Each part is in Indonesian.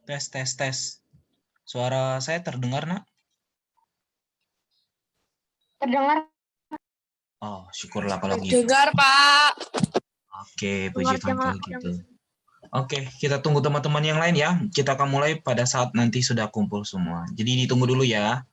Tes, tes, tes. Suara saya terdengar, Nak? Terdengar. Oh, syukurlah kalau gitu. Dengar, Pak. Oke, puji Tuhan Dengar, kalau gitu. Oke, kita tunggu teman-teman yang lain ya. Kita akan mulai pada saat nanti sudah kumpul semua. Jadi ditunggu dulu ya.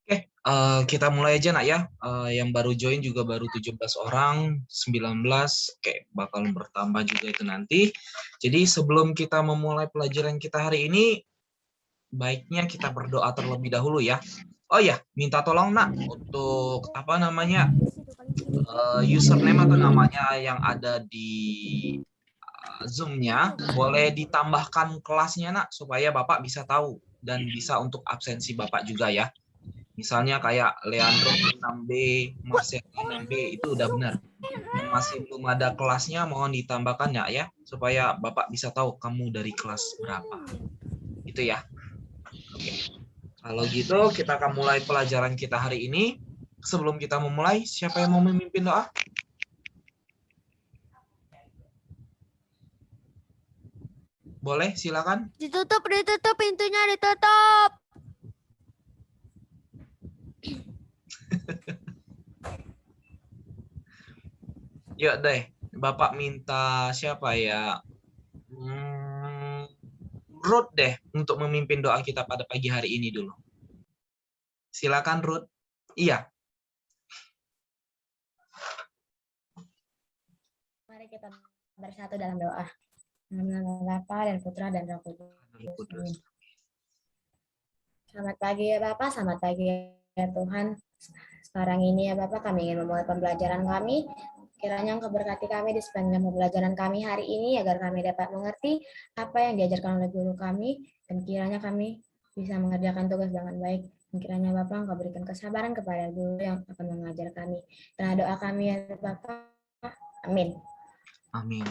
Oke, kita mulai aja nak ya. Yang baru join juga baru 17 orang, 19, oke bakal bertambah juga itu nanti. Jadi sebelum kita memulai pelajaran kita hari ini, baiknya kita berdoa terlebih dahulu ya. Oh ya, minta tolong nak untuk apa namanya username atau namanya yang ada di Zoom-nya, boleh ditambahkan kelasnya nak supaya Bapak bisa tahu dan bisa untuk absensi Bapak juga ya. Misalnya kayak Leandro 6B, Marcel 6B, itu udah benar. Yang masih belum ada kelasnya mohon ditambahkan ya, supaya Bapak bisa tahu kamu dari kelas berapa. Itu ya. Oke. Kalau gitu kita akan mulai pelajaran kita hari ini. Sebelum kita memulai, siapa yang mau memimpin doa? Boleh, silakan. Ditutup, pintunya ditutup. Yuk deh, Bapak minta siapa ya? Ruth deh untuk memimpin doa kita pada pagi hari ini dulu. Silakan Ruth. Iya. Mari kita bersatu dalam doa. Dalam nama Bapa dan Putra dan Roh Kudus. Amin. Selamat pagi ya Bapak, selamat pagi ya Tuhan. Sekarang ini ya Bapak, kami ingin memulai pembelajaran kami. Kiranya Engkau berkati kami di sepanjang pembelajaran kami hari ini, agar kami dapat mengerti apa yang diajarkan oleh guru kami, dan kiranya kami bisa mengerjakan tugas dengan baik. Dan kiranya Bapak Engkau berikan kesabaran kepada guru yang akan mengajar kami. Karena doa kami ya Bapak. Amin. Amin.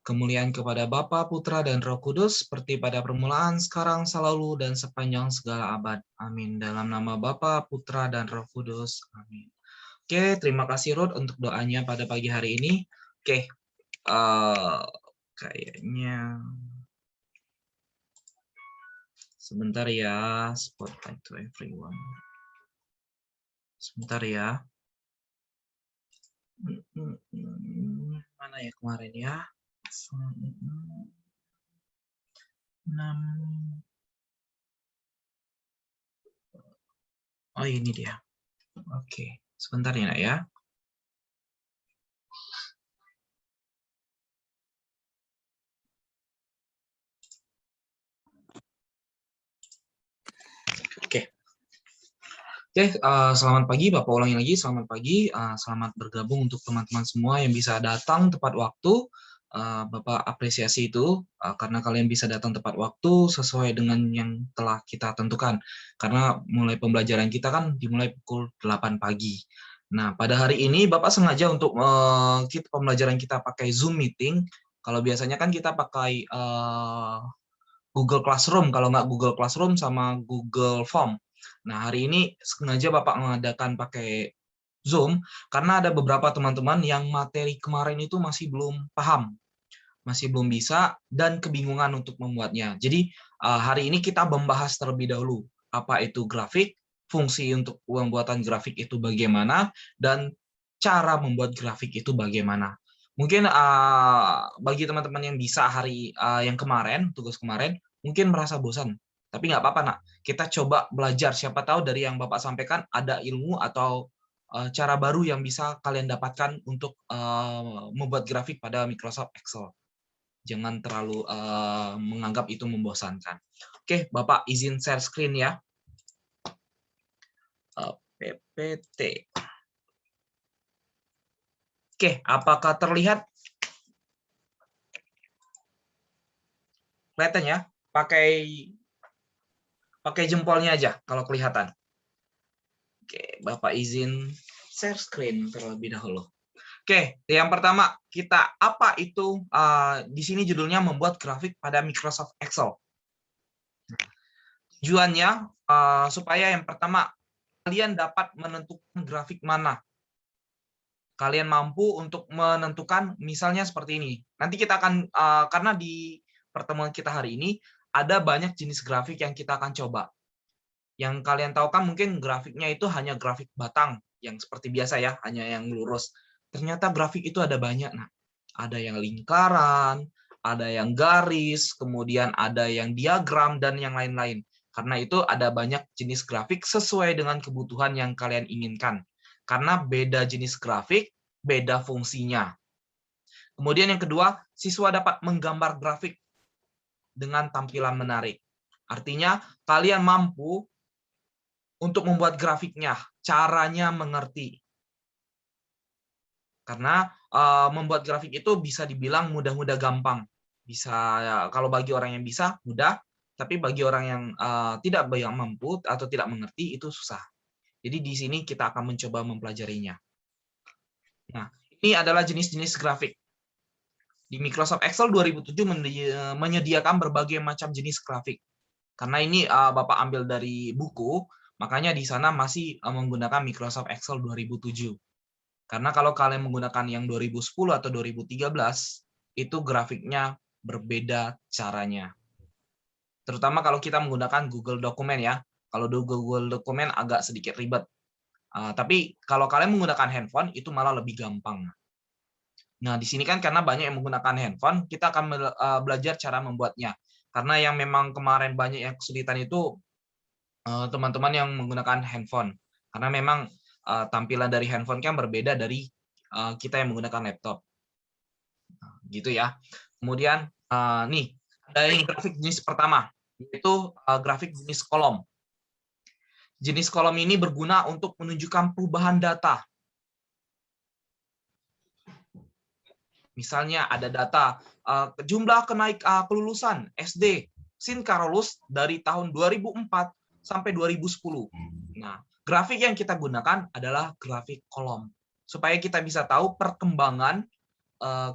Kemuliaan kepada Bapa, Putra, dan Roh Kudus, seperti pada permulaan, sekarang, selalu, dan sepanjang segala abad. Amin. Dalam nama Bapa, Putra, dan Roh Kudus. Amin. Oke, terima kasih Ruth untuk doanya pada pagi hari ini. Oke, kayaknya sebentar ya, spotlight to everyone. Sebentar ya. Mana ya kemarin ya? 6. Oh, ini dia. Oke, sebentar ya, Nak, ya. Oke, selamat pagi, Bapak ulangi lagi, selamat pagi, selamat bergabung untuk teman-teman semua yang bisa datang tepat waktu. Bapak apresiasi itu, karena kalian bisa datang tepat waktu sesuai dengan yang telah kita tentukan. Karena mulai pembelajaran kita kan dimulai pukul 8 pagi. Nah, pada hari ini Bapak sengaja untuk pembelajaran kita pakai Zoom meeting. Kalau biasanya kan kita pakai Google Classroom, kalau nggak Google Classroom sama Google Form. Nah, hari ini sengaja Bapak mengadakan pakai Zoom, karena ada beberapa teman-teman yang materi kemarin itu masih belum paham, masih belum bisa, dan kebingungan untuk membuatnya. Jadi, hari ini kita membahas terlebih dahulu, apa itu grafik, fungsi untuk pembuatan grafik itu bagaimana, dan cara membuat grafik itu bagaimana. Mungkin bagi teman-teman yang bisa hari yang kemarin, tugas kemarin, mungkin merasa bosan. Tapi nggak apa-apa, Nak. Kita coba belajar. Siapa tahu dari yang Bapak sampaikan ada ilmu atau cara baru yang bisa kalian dapatkan untuk membuat grafik pada Microsoft Excel. Jangan terlalu menganggap itu membosankan. Oke, Bapak izin share screen ya. PPT. Oke, apakah terlihat? Kelihatan ya? Pakai jempolnya aja kalau kelihatan. Oke, Bapak izin share screen terlebih dahulu. Oke, yang pertama kita apa itu di sini judulnya membuat grafik pada Microsoft Excel. Tujuannya supaya yang pertama kalian dapat menentukan grafik mana. Kalian mampu untuk menentukan misalnya seperti ini. Nanti kita akan karena di pertemuan kita hari ini ada banyak jenis grafik yang kita akan coba. Yang kalian tahu kan mungkin grafiknya itu hanya grafik batang yang seperti biasa ya, hanya yang lurus. Ternyata grafik itu ada banyak. Nah, ada yang lingkaran, ada yang garis, kemudian ada yang diagram dan yang lain-lain. Karena itu ada banyak jenis grafik sesuai dengan kebutuhan yang kalian inginkan. Karena beda jenis grafik, beda fungsinya. Kemudian yang kedua, siswa dapat menggambar grafik dengan tampilan menarik. Artinya kalian mampu untuk membuat grafiknya, caranya mengerti. Karena membuat grafik itu bisa dibilang mudah-mudah gampang. Bisa kalau bagi orang yang bisa mudah, tapi bagi orang yang tidak mampu atau tidak mengerti itu susah. Jadi di sini kita akan mencoba mempelajarinya. Nah, ini adalah jenis-jenis grafik. Di Microsoft Excel 2007 menyediakan berbagai macam jenis grafik. Karena ini Bapak ambil dari buku, makanya di sana masih menggunakan Microsoft Excel 2007. Karena kalau kalian menggunakan yang 2010 atau 2013, itu grafiknya berbeda caranya. Terutama kalau kita menggunakan Google Dokumen ya. Kalau di Google Dokumen agak sedikit ribet. Tapi kalau kalian menggunakan handphone, itu malah lebih gampang. Nah, di sini kan karena banyak yang menggunakan handphone, kita akan belajar cara membuatnya. Karena yang memang kemarin banyak yang kesulitan itu teman-teman yang menggunakan handphone. Karena memang tampilan dari handphone kan berbeda dari kita yang menggunakan laptop. Gitu ya. Kemudian nih, ada yang grafik jenis pertama, yaitu grafik jenis kolom. Jenis kolom ini berguna untuk menunjukkan perubahan data. Misalnya ada data jumlah kelulusan SD Sinkarolus dari tahun 2004 sampai 2010. Nah, grafik yang kita gunakan adalah grafik kolom supaya kita bisa tahu perkembangan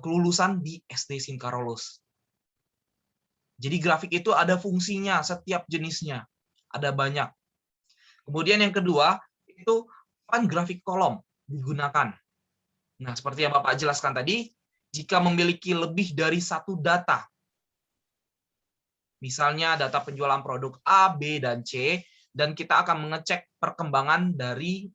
kelulusan di SD Sinkarolus. Jadi grafik itu ada fungsinya setiap jenisnya, ada banyak. Kemudian yang kedua itu font grafik kolom digunakan. Nah, seperti yang Bapak jelaskan tadi, jika memiliki lebih dari satu data, misalnya data penjualan produk A, B, dan C, dan kita akan mengecek perkembangan dari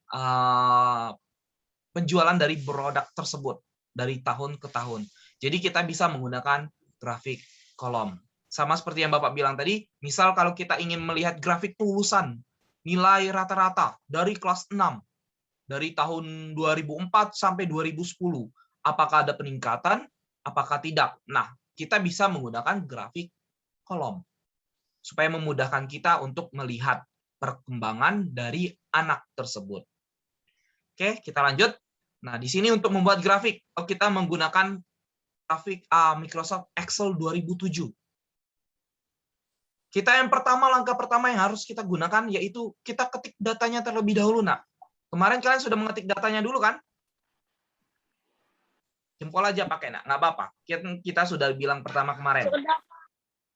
penjualan dari produk tersebut dari tahun ke tahun. Jadi kita bisa menggunakan grafik kolom. Sama seperti yang Bapak bilang tadi, misal kalau kita ingin melihat grafik kelulusan, nilai rata-rata dari kelas 6, dari tahun 2004 sampai 2010, apakah ada peningkatan, apakah tidak. Nah, kita bisa menggunakan grafik kolom supaya memudahkan kita untuk melihat perkembangan dari anak tersebut. Oke, kita lanjut. Nah, di sini untuk membuat grafik, kita menggunakan grafik Microsoft Excel 2007. Langkah pertama yang harus kita gunakan yaitu kita ketik datanya terlebih dahulu, nak. Kemarin kalian sudah mengetik datanya dulu kan? Jempol aja pakai, nak. Nggak apa-apa. Kita sudah bilang pertama kemarin.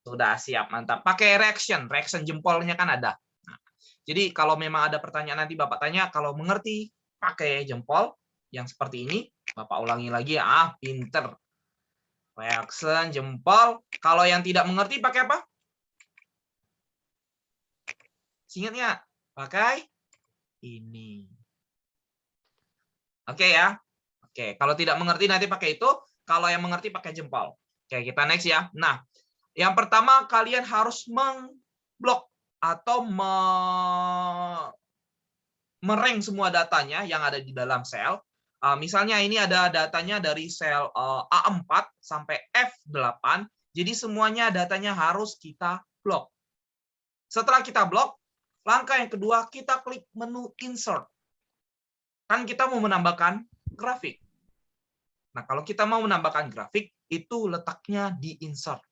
Sudah, siap, mantap. Pakai reaction jempolnya kan ada. Nah, jadi kalau memang ada pertanyaan nanti Bapak tanya, kalau mengerti pakai jempol yang seperti ini, Bapak ulangi lagi, pinter. Reaction jempol. Kalau yang tidak mengerti pakai apa? Ingat nggak? Pakai ini. Oke ya. Oke, kalau tidak mengerti nanti pakai itu. Kalau yang mengerti pakai jempol. Oke, kita next ya. Nah, yang pertama kalian harus mengblok atau merank semua datanya yang ada di dalam sel. Misalnya ini ada datanya dari sel A4 sampai F8. Jadi semuanya datanya harus kita blok. Setelah kita blok, langkah yang kedua kita klik menu insert. Kan kita mau menambahkan grafik. Nah, kalau kita mau menambahkan grafik, itu letaknya di insert.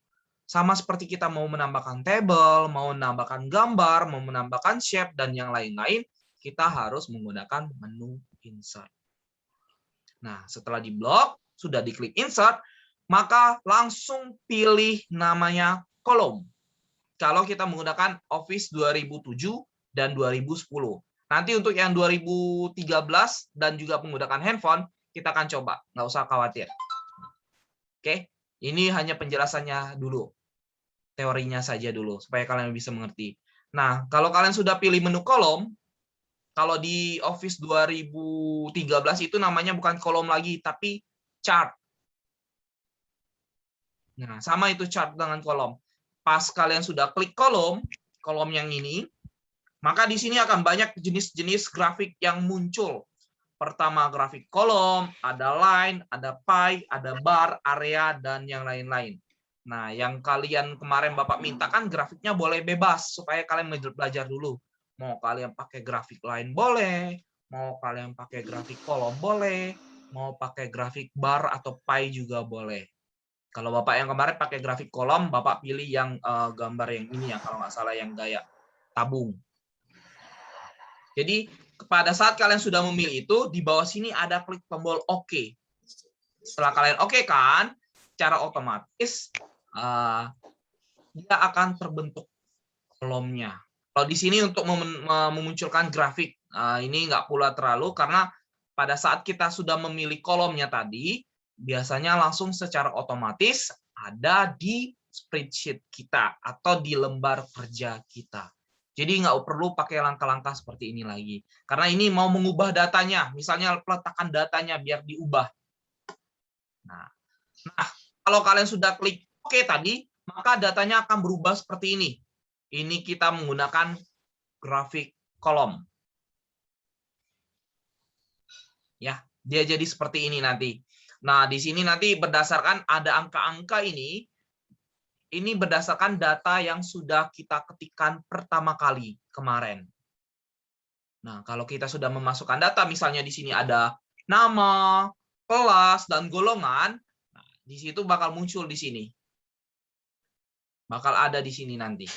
Sama seperti kita mau menambahkan table, mau menambahkan gambar, mau menambahkan shape, dan yang lain-lain, kita harus menggunakan menu insert. Nah, setelah diblok, sudah diklik insert, maka langsung pilih namanya kolom. Kalau kita menggunakan Office 2007 dan 2010. Nanti untuk yang 2013 dan juga menggunakan handphone, kita akan coba. Nggak usah khawatir. Oke, ini hanya penjelasannya dulu. Teorinya saja dulu, supaya kalian bisa mengerti. Nah, kalau kalian sudah pilih menu kolom, kalau di Office 2013 itu namanya bukan kolom lagi, tapi chart. Nah, sama itu chart dengan kolom. Pas kalian sudah klik kolom yang ini, maka di sini akan banyak jenis-jenis grafik yang muncul. Pertama grafik kolom, ada line, ada pie, ada bar, area, dan yang lain-lain. Nah, yang kalian kemarin Bapak minta kan grafiknya boleh bebas, supaya kalian belajar dulu. Mau kalian pakai grafik line boleh, mau kalian pakai grafik kolom boleh, mau pakai grafik bar atau pie juga boleh. Kalau Bapak yang kemarin pakai grafik kolom, Bapak pilih yang gambar yang ini ya, kalau nggak salah yang gaya tabung. Jadi pada saat kalian sudah memilih itu, di bawah sini ada klik tombol OK. Setelah kalian OK kan, secara otomatis dia akan terbentuk kolomnya. Kalau di sini untuk memunculkan grafik, ini nggak pula terlalu, karena pada saat kita sudah memilih kolomnya tadi, biasanya langsung secara otomatis ada di spreadsheet kita atau di lembar kerja kita. Jadi nggak perlu pakai langkah-langkah seperti ini lagi. Karena ini mau mengubah datanya, misalnya peletakan datanya biar diubah. Nah, kalau kalian sudah klik OK tadi, maka datanya akan berubah seperti ini. Ini kita menggunakan grafik kolom. Ya, dia jadi seperti ini nanti. Nah, di sini nanti berdasarkan ada angka-angka ini berdasarkan data yang sudah kita ketikkan pertama kali kemarin. Nah, kalau kita sudah memasukkan data, misalnya di sini ada nama, kelas, dan golongan, nah, di situ bakal muncul di sini. Bakal ada di sini nanti.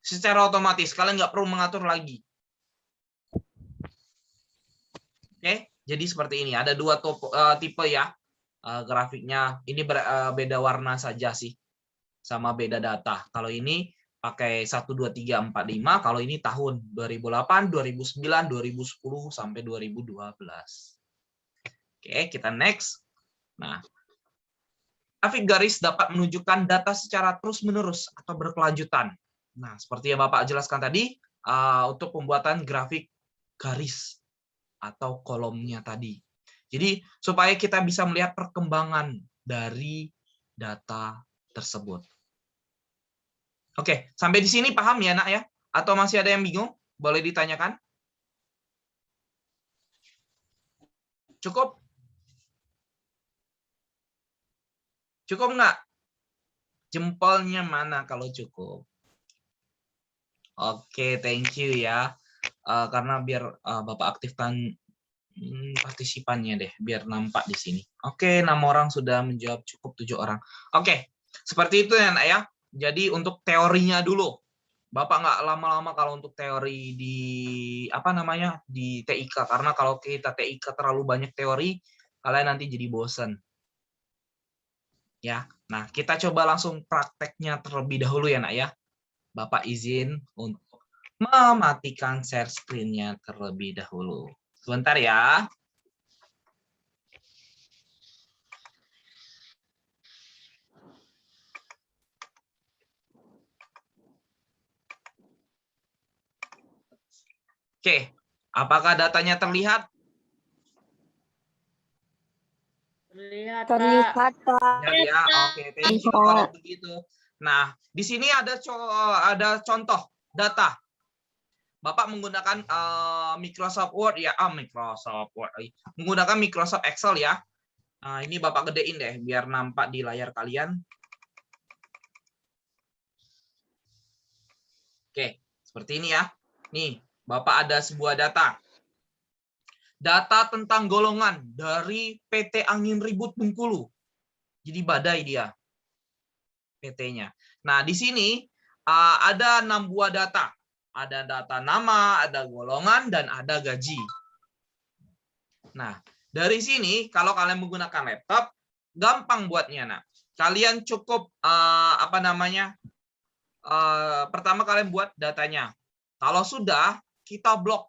Secara otomatis, kalian nggak perlu mengatur lagi. Oke, jadi seperti ini. Ada dua tipe ya grafiknya. Ini beda warna saja sih, sama beda data. Kalau ini pakai 1, 2, 3, 4, 5. Kalau ini tahun 2008, 2009, 2010, sampai 2012. Oke, kita next. Nah, grafik garis dapat menunjukkan data secara terus-menerus atau berkelanjutan. Nah, seperti yang Bapak jelaskan tadi, untuk pembuatan grafik garis atau kolomnya tadi. Jadi, supaya kita bisa melihat perkembangan dari data tersebut. Oke, sampai di sini paham ya, Nak ya? Atau masih ada yang bingung? Boleh ditanyakan? Cukup? Cukup nggak? Jempolnya mana kalau cukup? Oke, thank you ya. Karena biar Bapak aktifkan partisipannya deh, biar nampak di sini. Oke, 6 orang sudah menjawab, cukup 7 orang. Oke, seperti itu ya, Nak ya. Jadi untuk teorinya dulu. Bapak nggak lama-lama kalau untuk teori di di TIK, karena kalau kita TIK terlalu banyak teori, kalian nanti jadi bosen. Ya, nah kita coba langsung prakteknya terlebih dahulu ya, Nak ya. Bapak izin untuk mematikan share screen-nya terlebih dahulu. Sebentar ya. Oke, apakah datanya terlihat? Terlihat, Terlihat, Pak. Lihat ya. Oke, thank you kalau begitu. Nah, di sini ada contoh data. Bapak menggunakan Microsoft Word ya, Microsoft Word. Menggunakan Microsoft Excel ya. Nah, ini Bapak gedein deh biar nampak di layar kalian. Oke, seperti ini ya. Nih, Bapak ada sebuah data. Data tentang golongan dari PT Angin Ribut Bengkulu. Jadi badai dia PT-nya. Nah, di sini ada 6 buah data. Ada data nama, ada golongan, dan ada gaji. Nah, dari sini kalau kalian menggunakan laptop, gampang buatnya. Nah, kalian cukup pertama kalian buat datanya. Kalau sudah, kita blok.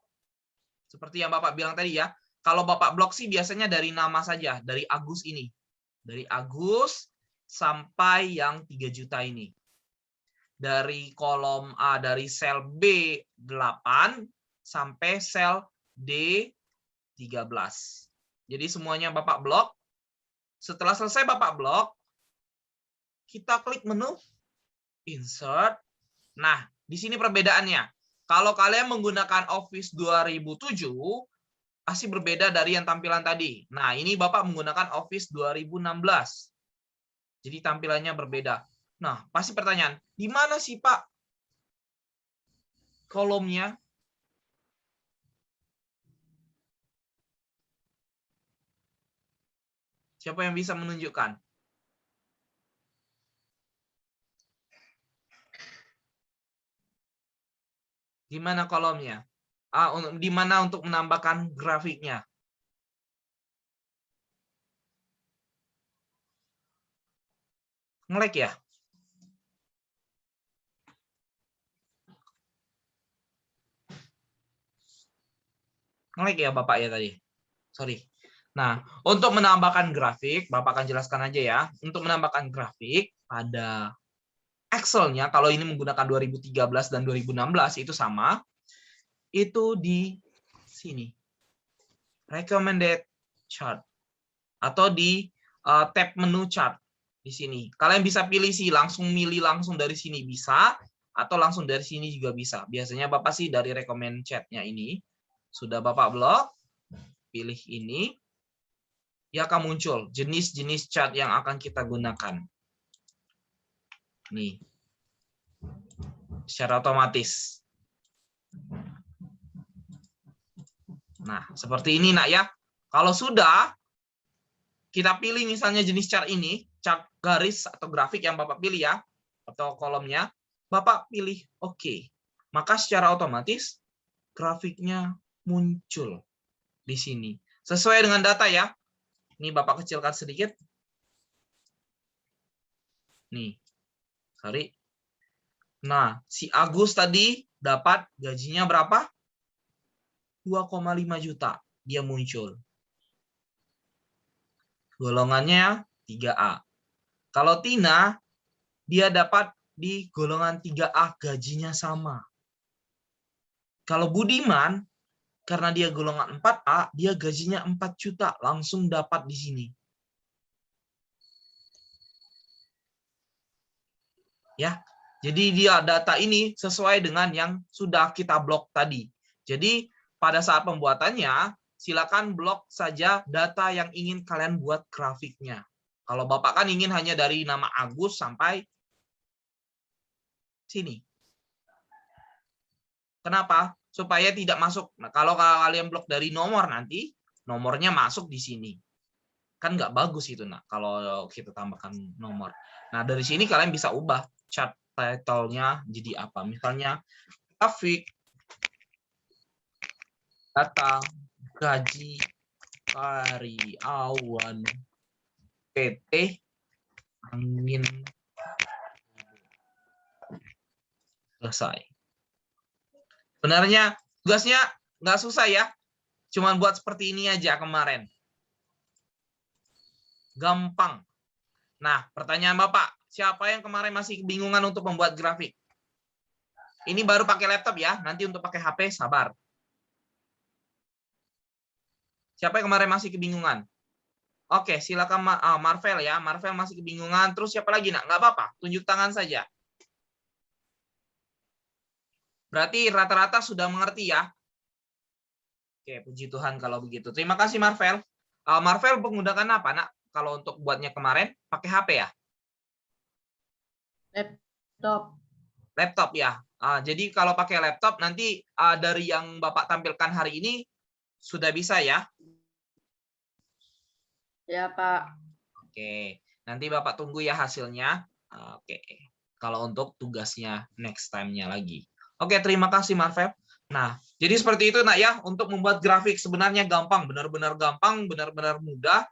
Seperti yang Bapak bilang tadi ya. Kalau Bapak blok sih biasanya dari nama saja, dari Agus ini. Dari Agus sampai yang 3 juta ini. Dari kolom A, dari sel B8 sampai sel D13. Jadi semuanya Bapak blok. Setelah selesai Bapak blok, kita klik menu Insert. Nah, di sini perbedaannya. Kalau kalian menggunakan Office 2007, pasti berbeda dari yang tampilan tadi. Nah, ini Bapak menggunakan Office 2016. Jadi tampilannya berbeda. Nah, pasti pertanyaan, di mana sih Pak kolomnya? Siapa yang bisa menunjukkan? Di mana kolomnya? Di mana untuk menambahkan grafiknya? Nge-lag ya? Nge-lag ya Bapak ya tadi? Sorry. Nah, untuk menambahkan grafik, Bapak akan jelaskan aja ya. Untuk menambahkan grafik pada Excel-nya, kalau ini menggunakan 2013 dan 2016 itu sama, itu di sini. Recommended chart. Atau di tab menu chart. Di sini. Kalian bisa pilih sih, milih langsung dari sini bisa, atau langsung dari sini juga bisa. Biasanya Bapak sih dari recommend chart-nya ini. Sudah Bapak blok, pilih ini. Ya akan muncul jenis-jenis chart yang akan kita gunakan. Nih. Secara otomatis. Nah, seperti ini nak ya. Kalau sudah kita pilih misalnya jenis chart ini, chart garis atau grafik yang Bapak pilih ya, atau kolomnya, Bapak pilih oke. Maka secara otomatis grafiknya muncul di sini. Sesuai dengan data ya. Ini Bapak kecilkan sedikit. Nih. Sorry. Nah, si Agus tadi dapat gajinya berapa? 2,5 juta. Dia muncul. Golongannya 3A. Kalau Tina, dia dapat di golongan 3A, gajinya sama. Kalau Budiman, karena dia golongan 4A, dia gajinya 4 juta, langsung dapat di sini. Ya, jadi dia data ini sesuai dengan yang sudah kita blok tadi. Jadi pada saat pembuatannya, silakan blok saja data yang ingin kalian buat grafiknya. Kalau Bapak kan ingin hanya dari nama Agus sampai sini. Kenapa? Supaya tidak masuk. Nah, kalau kalian blok dari nomor nanti, nomornya masuk di sini. Kan nggak bagus itu, nak, kalau kita tambahkan nomor. Nah, dari sini kalian bisa ubah chart title-nya jadi apa. Misalnya, grafik, data, gaji, karyawan, PT, angin, selesai. Sebenarnya tugasnya nggak susah ya. Cuman buat seperti ini aja kemarin. Gampang. Nah, pertanyaan Bapak, siapa yang kemarin masih kebingungan untuk membuat grafik? Ini baru pakai laptop ya, nanti untuk pakai HP sabar. Siapa yang kemarin masih kebingungan? Oke, silakan Marvel ya. Marvel masih kebingungan. Terus siapa lagi, nak? Nggak apa-apa, tunjuk tangan saja. Berarti rata-rata sudah mengerti ya. Oke, puji Tuhan kalau begitu. Terima kasih Marvel. Marvel menggunakan apa, nak? Kalau untuk buatnya kemarin, pakai HP ya? Laptop. Laptop ya. Jadi kalau pakai laptop, nanti dari yang Bapak tampilkan hari ini, sudah bisa ya? Ya, Pak. Oke, nanti Bapak tunggu ya hasilnya. Oke, kalau untuk tugasnya next time-nya lagi. Oke, terima kasih Marvel. Nah, jadi seperti itu nak ya, untuk membuat grafik sebenarnya gampang, benar-benar gampang, benar-benar mudah,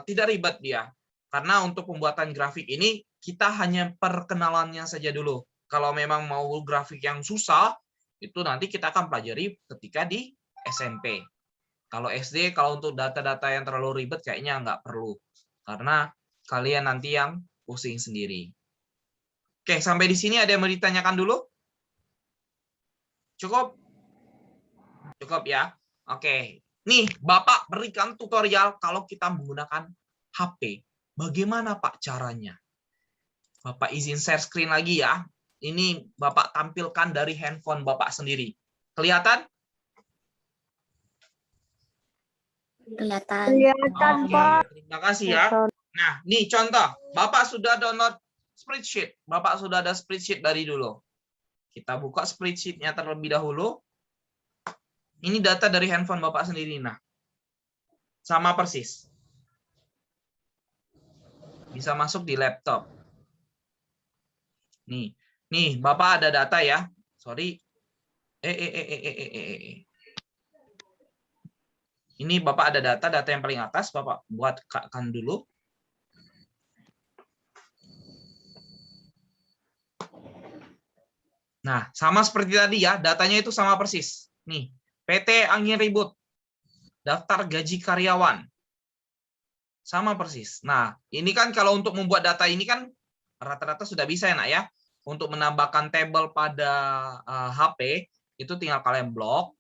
tidak ribet dia. Karena untuk pembuatan grafik ini, kita hanya perkenalannya saja dulu. Kalau memang mau grafik yang susah, itu nanti kita akan pelajari ketika di SMP. Kalau SD, kalau untuk data-data yang terlalu ribet, kayaknya nggak perlu. Karena kalian nanti yang pusing sendiri. Oke, sampai di sini ada yang mau ditanyakan dulu? Cukup? Cukup ya? Oke. Nih, Bapak berikan tutorial kalau kita menggunakan HP. Bagaimana Pak caranya? Bapak izin share screen lagi ya. Ini Bapak tampilkan dari handphone Bapak sendiri. Kelihatan? Kelihatan. Pak. Terima kasih ya. Nah, nih contoh. Bapak sudah download spreadsheet. Bapak sudah ada spreadsheet dari dulu. Kita buka spreadsheet-nya terlebih dahulu. Ini data dari handphone Bapak sendiri. Nah, sama persis. Bisa masuk di laptop. Nih, Bapak ada data ya. Sorry. Ini Bapak ada data yang paling atas. Bapak buatkan dulu. Nah, sama seperti tadi ya, datanya itu sama persis. Nih, PT Angin Ribut. daftar gaji karyawan. Sama persis. Nah, ini kan kalau untuk membuat data ini kan rata-rata sudah bisa ya, Nak ya. Untuk menambahkan tabel pada HP, itu tinggal kalian blok.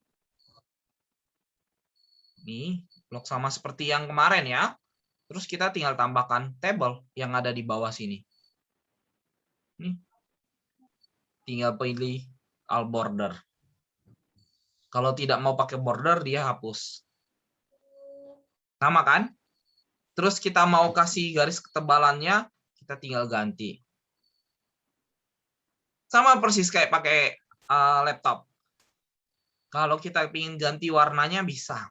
Nih, blok sama seperti yang kemarin ya. Terus kita tinggal tambahkan tabel yang ada di bawah sini. Nih. Tinggal pilih all border. Kalau tidak mau pakai border, dia hapus. Sama kan? Terus kita mau kasih garis ketebalannya, kita tinggal ganti. Sama persis kayak pakai laptop. Kalau kita ingin ganti warnanya bisa.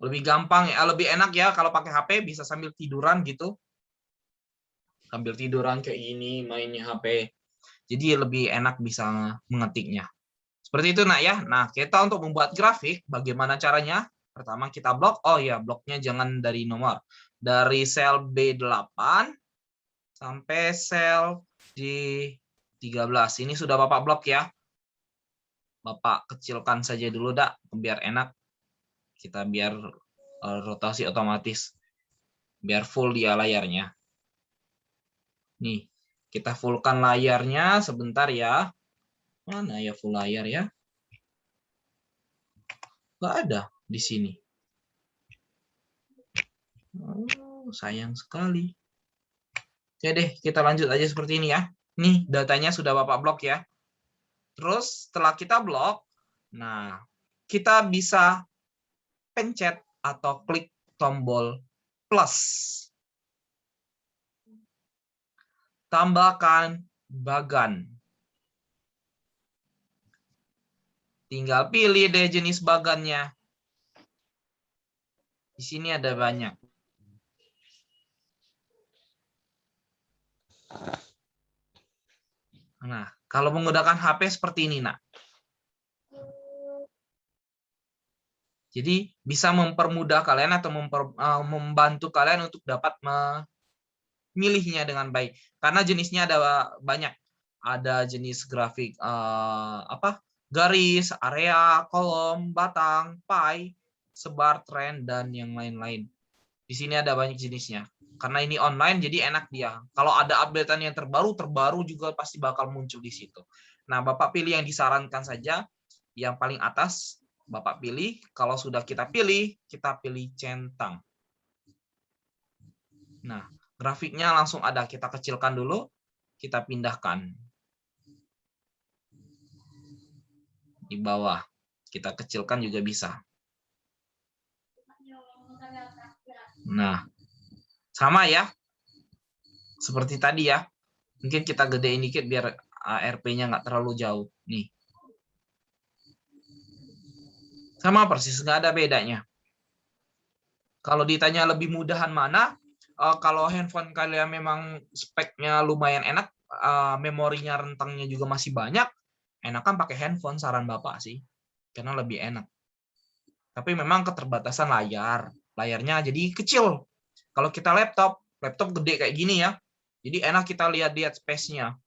Lebih gampang ya, lebih enak ya kalau pakai HP bisa sambil tiduran gitu. Sambil tiduran kayak gini mainnya HP. Jadi lebih enak bisa mengetiknya. Seperti itu, Nak ya. Nah, kita untuk membuat grafik, bagaimana caranya? Pertama kita blok. Oh ya, bloknya jangan dari nomor. Dari sel B8 sampai sel D13. Ini sudah Bapak blok ya. Bapak kecilkan saja dulu, Dak, biar enak. Kita biar rotasi otomatis. Biar full dia layarnya. Nih, kita fullkan layarnya sebentar ya. Mana ya full layar ya? Nggak ada di sini. Oh, sayang sekali. Oke deh, kita lanjut aja seperti ini ya. Nih, datanya sudah Bapak blok ya. Terus setelah kita blok, nah, kita bisa pencet atau klik tombol plus. Tambahkan bagan. Tinggal pilih deh jenis bagannya. Di sini ada banyak. Nah, kalau menggunakan HP seperti ini, Nak. Jadi bisa mempermudah kalian atau membantu kalian untuk dapat memilihnya dengan baik. Karena jenisnya ada banyak. Ada jenis grafik garis, area, kolom, batang, pie, sebar, tren, dan yang lain-lain. Di sini ada banyak jenisnya. Karena ini online, jadi enak dia. Kalau ada updatean yang terbaru juga pasti bakal muncul di situ. Nah, Bapak pilih yang disarankan saja. Yang paling atas, Bapak pilih. Kalau sudah kita pilih centang. Nah, grafiknya langsung ada. Kita kecilkan dulu, kita pindahkan. Di bawah. Kita kecilkan juga bisa. Nah, sama ya. Seperti tadi ya. Mungkin kita gedein dikit biar ARP-nya nggak terlalu jauh. Nih. Sama persis, nggak ada bedanya. Kalau ditanya lebih mudahan mana, kalau handphone kalian memang speknya lumayan enak, memorinya rentangnya juga masih banyak, enakan pakai handphone saran Bapak sih. Karena lebih enak. Tapi memang keterbatasan layarnya jadi kecil. Kalau kita laptop gede kayak gini ya. Jadi enak kita lihat space-nya.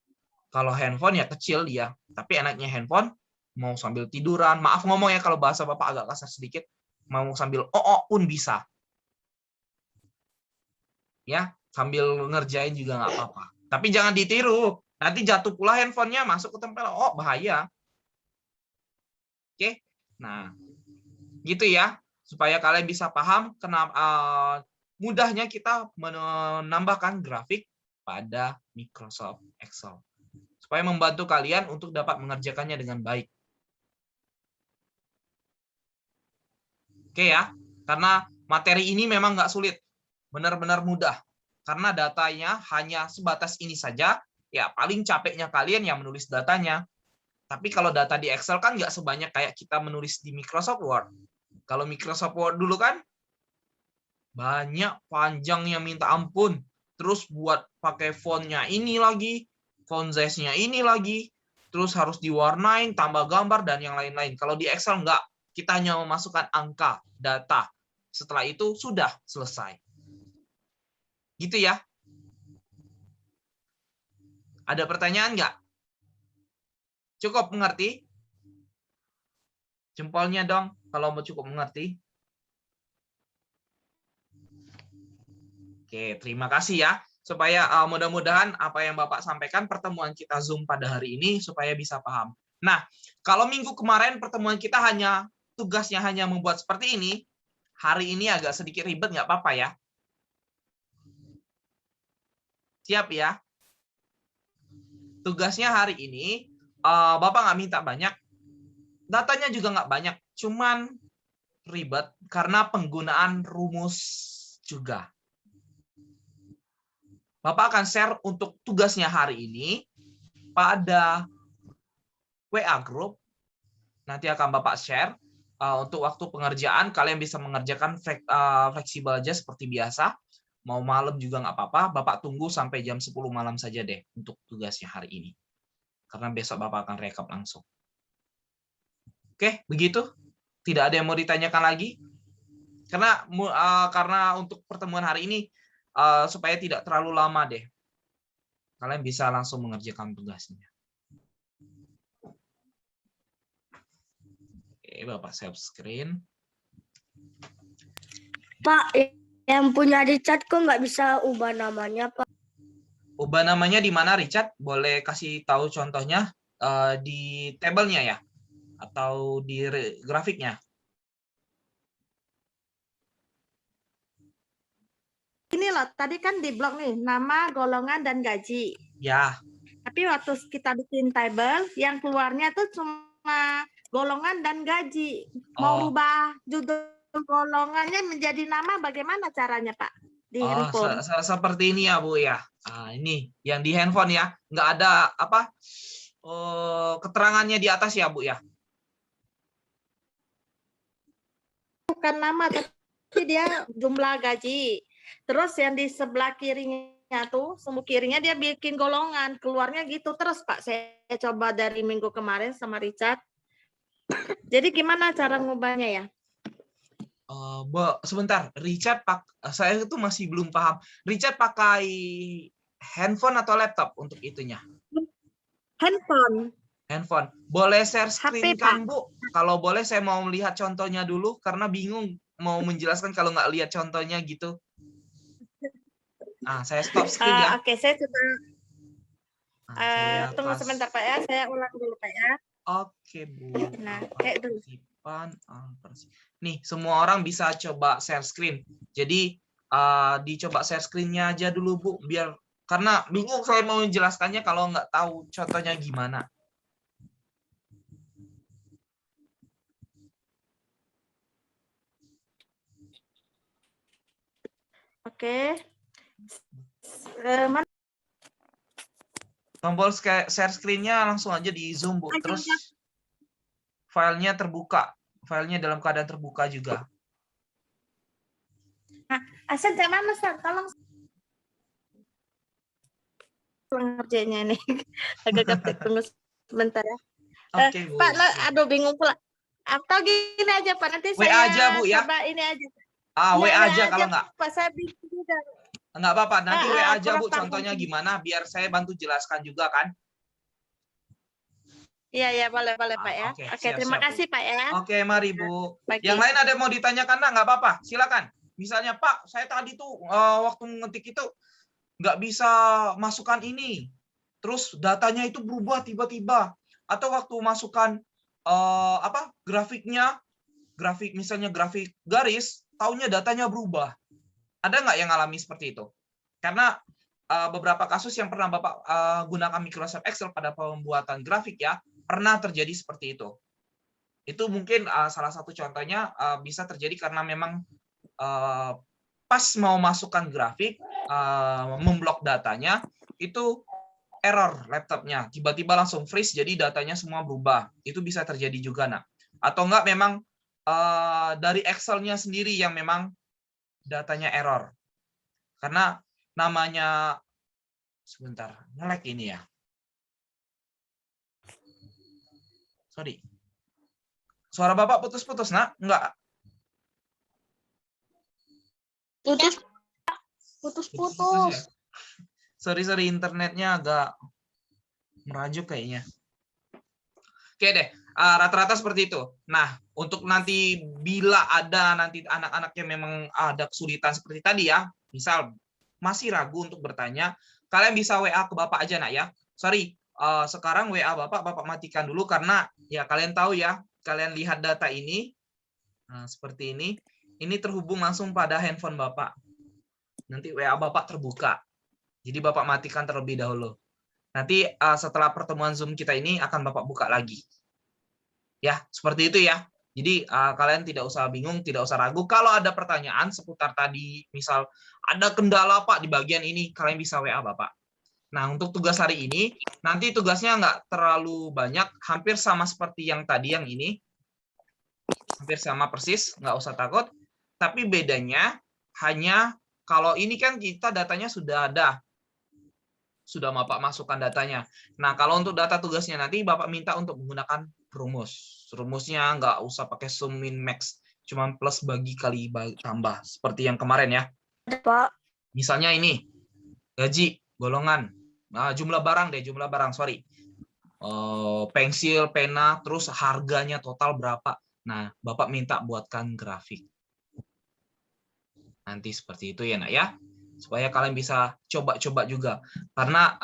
Kalau handphone ya kecil dia. Tapi enaknya handphone mau sambil tiduran. Maaf ngomong ya kalau bahasa Bapak agak kasar sedikit. Mau sambil pun bisa. Ya, sambil ngerjain juga nggak apa-apa. Tapi jangan ditiru. Nanti jatuh pula handphonenya masuk ke tempel. Bahaya. Oke. Nah, gitu ya. Supaya kalian bisa paham kenapa mudahnya kita menambahkan grafik pada Microsoft Excel. Supaya membantu kalian untuk dapat mengerjakannya dengan baik. Oke ya, karena materi ini memang nggak sulit. Benar-benar mudah. Karena datanya hanya sebatas ini saja, ya paling capeknya kalian yang menulis datanya. Tapi kalau data di Excel kan nggak sebanyak kayak kita menulis di Microsoft Word. Kalau Microsoft Word dulu kan, banyak panjangnya minta ampun. Terus buat pakai fontnya ini lagi, font size-nya ini lagi, terus harus diwarnain, tambah gambar, dan yang lain-lain. Kalau di Excel nggak, kita hanya memasukkan angka, data. Setelah itu sudah selesai. Gitu ya. Ada pertanyaan nggak? Cukup mengerti? Jempolnya dong kalau mau cukup mengerti. Oke, terima kasih ya. Supaya mudah-mudahan apa yang Bapak sampaikan pertemuan kita Zoom pada hari ini supaya bisa paham. Nah, kalau minggu kemarin pertemuan kita tugasnya hanya membuat seperti ini, hari ini agak sedikit ribet, nggak apa-apa ya. Siap ya? Tugasnya hari ini, Bapak nggak minta banyak, datanya juga nggak banyak, cuman ribet karena penggunaan rumus juga. Bapak akan share untuk tugasnya hari ini pada WA Group. Nanti akan Bapak share untuk waktu pengerjaan. Kalian bisa mengerjakan fleksibel aja seperti biasa. Mau malam juga nggak apa-apa. Bapak tunggu sampai jam 10 malam saja deh untuk tugasnya hari ini. Karena besok Bapak akan rekap langsung. Oke, begitu? Tidak ada yang mau ditanyakan lagi? Karena untuk pertemuan hari ini, supaya tidak terlalu lama deh. Kalian bisa langsung mengerjakan tugasnya. Oke, Bapak share screen. Pak, yang punya Richard kok nggak bisa ubah namanya, Pak? Ubah namanya di mana, Richard? Boleh kasih tahu contohnya di tabelnya ya? Atau di grafiknya? Ini loh, tadi kan di blok nih, nama, golongan, dan gaji. Ya. Tapi waktu kita bikin table, yang keluarnya tuh cuma golongan dan gaji. Mau rubah judul golongannya menjadi nama, bagaimana caranya, Pak? Di handphone. Seperti ini ya, Bu ya. Ini yang di handphone ya. Nggak ada keterangannya di atas ya, Bu ya. Bukan nama, tapi dia jumlah gaji. Terus yang di sebelah kirinya tuh, sebelah kirinya dia bikin golongan, keluarnya gitu terus Pak. Saya coba dari minggu kemarin sama Richard. Jadi gimana cara ngubahnya ya? Sebentar, Richard saya itu masih belum paham. Richard pakai handphone atau laptop untuk itunya? Handphone. Handphone. Boleh share screen HP, kan, Pak? Bu? Kalau boleh saya mau melihat contohnya dulu karena bingung mau menjelaskan kalau nggak lihat contohnya gitu. Saya stop screen ya. Oke, saya coba. Saya Tunggu sebentar Pak ya, saya ulang dulu Pak ya. Oke, Bu. Nah, kayak dulu. Nih, semua orang bisa coba share screen. Jadi dicoba share screen-nya aja dulu, Bu, biar karena bingung saya mau menjelaskannya kalau nggak tahu contohnya gimana. Oke. Tombol share screen-nya langsung aja di zoom, Bu. Terus filenya terbuka. Filenya dalam keadaan terbuka juga. Asen yang mana, San? Tolong ngerjainnya nih. Agak ketik, tunggu sebentar ya. Oke, Bu. Pak, aduh bingung pula. Atau gini aja Pak, nanti WA saya aja, Bu, ya? coba ini aja. WA aja kalau nggak. Pak, saya bingung juga. Nggak apa-apa, nanti WA aja, Bu, kurang contohnya paham. gimana, biar saya bantu jelaskan juga kan. Iya, boleh Pak ya. Oke, Oke, siap, terima siap, Bu. kasih Pak ya. Oke, mari Bu. Pagi. Yang lain ada yang mau ditanyakan? Nggak apa-apa, silakan. Misalnya, Pak, saya tadi tuh waktu mengetik itu nggak bisa masukkan ini. Terus datanya itu berubah tiba-tiba. Atau waktu masukkan grafiknya, misalnya grafik garis, taunya datanya berubah. Ada nggak yang alami seperti itu? Karena beberapa kasus yang pernah Bapak gunakan Microsoft Excel pada pembuatan grafik ya, pernah terjadi seperti itu. Itu mungkin salah satu contohnya bisa terjadi karena memang pas mau masukkan grafik, memblok datanya, itu error laptopnya. Tiba-tiba langsung freeze, jadi datanya semua berubah. Itu bisa terjadi juga, nak. Atau enggak memang dari Excel-nya sendiri yang memang datanya error. Karena namanya, sebentar, nge-lag ini ya. Sorry. Suara Bapak putus-putus, nak? Enggak. Putus-putus. Ya? Sorry, internetnya agak merajuk kayaknya. Oke deh, rata-rata seperti itu. Nah, untuk nanti bila ada nanti anak-anak yang memang ada kesulitan seperti tadi ya, misal masih ragu untuk bertanya, kalian bisa WA ke Bapak aja nak ya. Sorry, sekarang WA Bapak matikan dulu karena ya kalian tahu ya, kalian lihat data ini, nah, seperti ini terhubung langsung pada handphone Bapak. Nanti WA Bapak terbuka. Jadi Bapak matikan terlebih dahulu. Nanti setelah pertemuan Zoom kita ini akan Bapak buka lagi. Ya, seperti itu ya. Jadi kalian tidak usah bingung, tidak usah ragu. Kalau ada pertanyaan seputar tadi, misal ada kendala Pak di bagian ini, kalian bisa WA Bapak. Nah, untuk tugas hari ini, nanti tugasnya nggak terlalu banyak, hampir sama seperti yang tadi, yang ini. Hampir sama persis, nggak usah takut. Tapi bedanya hanya kalau ini kan kita datanya sudah ada. Sudah Bapak masukkan datanya. Nah, kalau untuk data tugasnya nanti Bapak minta untuk menggunakan rumus. Rumusnya nggak usah pakai sum min max, cuma plus bagi kali tambah seperti yang kemarin ya. Pak. Misalnya ini gaji, golongan, jumlah barang, sorry. Pensil, pena, terus harganya total berapa. Nah, Bapak minta buatkan grafik. Nanti seperti itu ya nak ya. Supaya kalian bisa coba-coba juga. Karena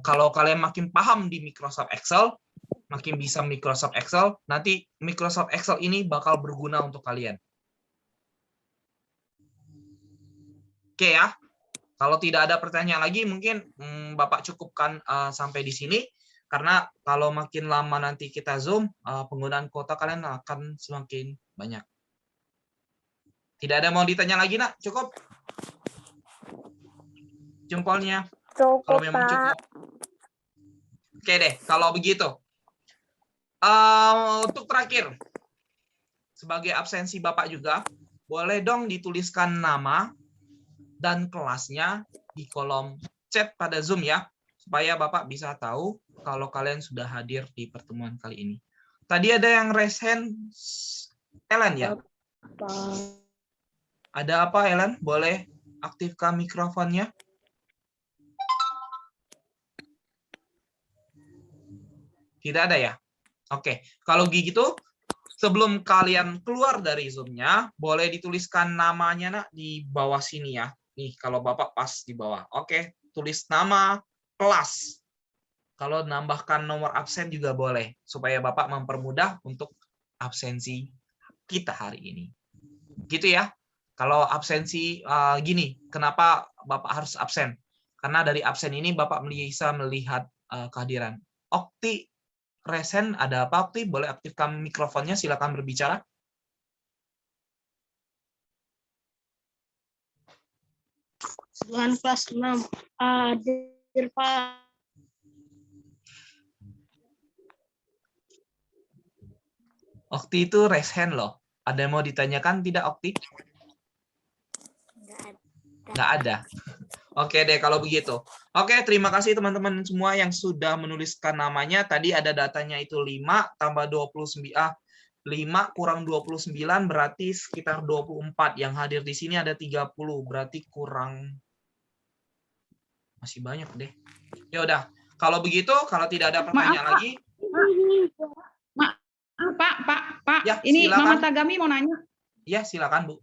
kalau kalian makin paham di Microsoft Excel, makin bisa Microsoft Excel, nanti Microsoft Excel ini bakal berguna untuk kalian. Oke ya. Kalau tidak ada pertanyaan lagi, mungkin Bapak cukupkan sampai di sini. Karena kalau makin lama nanti kita Zoom, penggunaan kuota kalian akan semakin banyak. Tidak ada mau ditanya lagi nak? Cukup? Jempolnya kalau memang cukup. Oke deh, kalau begitu. Untuk terakhir, sebagai absensi Bapak juga, boleh dong dituliskan nama dan kelasnya di kolom chat pada Zoom ya, supaya Bapak bisa tahu kalau kalian sudah hadir di pertemuan kali ini. Tadi ada yang raise hand, Ellen ya? Ada apa Ellen? Boleh aktifkan mikrofonnya? Tidak ada ya? Oke, kalau gitu sebelum kalian keluar dari Zoom-nya, boleh dituliskan namanya nak di bawah sini ya. Nih, kalau Bapak pas di bawah. Oke, tulis nama, kelas. Kalau nambahkan nomor absen juga boleh, supaya Bapak mempermudah untuk absensi kita hari ini. Gitu ya. Kalau absensi gini, kenapa Bapak harus absen? Karena dari absen ini Bapak bisa melihat kehadiran. Okti, Resen, ada apa Okti? Boleh aktifkan mikrofonnya, silakan berbicara. Dengan kelas 6. Hadir, Pak. Okti itu raise hand loh. Ada yang mau ditanyakan tidak Okti? Nggak ada. Oke deh kalau begitu. Oke, terima kasih teman-teman semua yang sudah menuliskan namanya. Tadi ada datanya itu 5 tambah 29. 5 kurang 29 berarti sekitar 24. Yang hadir di sini ada 30, berarti kurang masih banyak deh. Ya udah, kalau begitu kalau tidak ada pertanyaan lagi. Pak, Ya, ini silakan. Mama Tagami mau nanya. Ya, silakan Bu.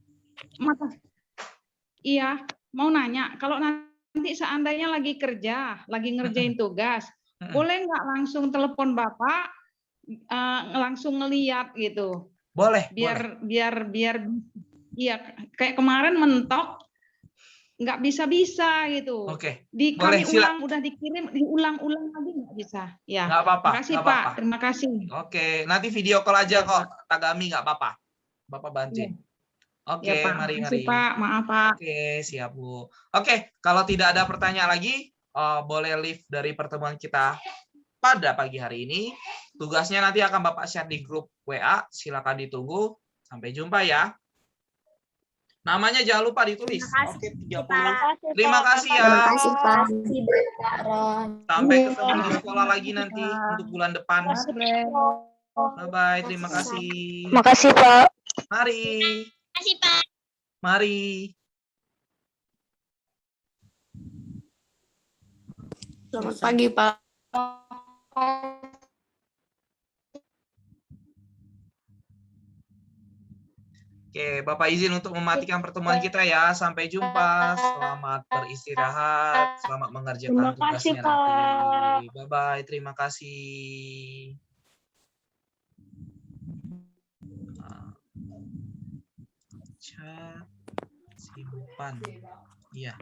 Iya, mau nanya. Kalau nanti seandainya lagi kerja, lagi ngerjain tugas, boleh nggak langsung telepon Bapak, langsung ngeliat gitu? Boleh. Biar, iya kayak kemarin mentok, nggak bisa gitu. Oke. Kami Boleh, udah dikirim, diulang-ulang lagi nggak bisa. Ya. Nggak apa-apa. Makasih nggak Pak, apa-apa. terima kasih. Oke, nanti video call aja Ya, kok, Pak. Tagami nggak apa-apa. Bapak bantuin. Oke, Ya Pak, mari. makasih Pak, maaf Pak. Oke, siap Bu. Oke, kalau tidak ada pertanyaan lagi, boleh leave dari pertemuan kita pada pagi hari ini. Tugasnya nanti akan Bapak share di grup WA, silakan ditunggu. Sampai jumpa ya. Namanya jangan lupa ditulis. Oke, 30. Terima kasih ya. Terima kasih Pak Ron. Sampai ketemu di sekolah lagi nanti untuk bulan depan. Bye-bye, terima kasih. Makasih, Pak. Mari. Makasih, Pak. Mari. Selamat pagi, Pak. Oke, Bapak izin untuk mematikan pertemuan kita ya. Sampai jumpa. Selamat beristirahat. Selamat mengerjakan Terima kasih, tugasnya nanti. Kak. Bye-bye. Terima kasih. Chat, simpan. Iya.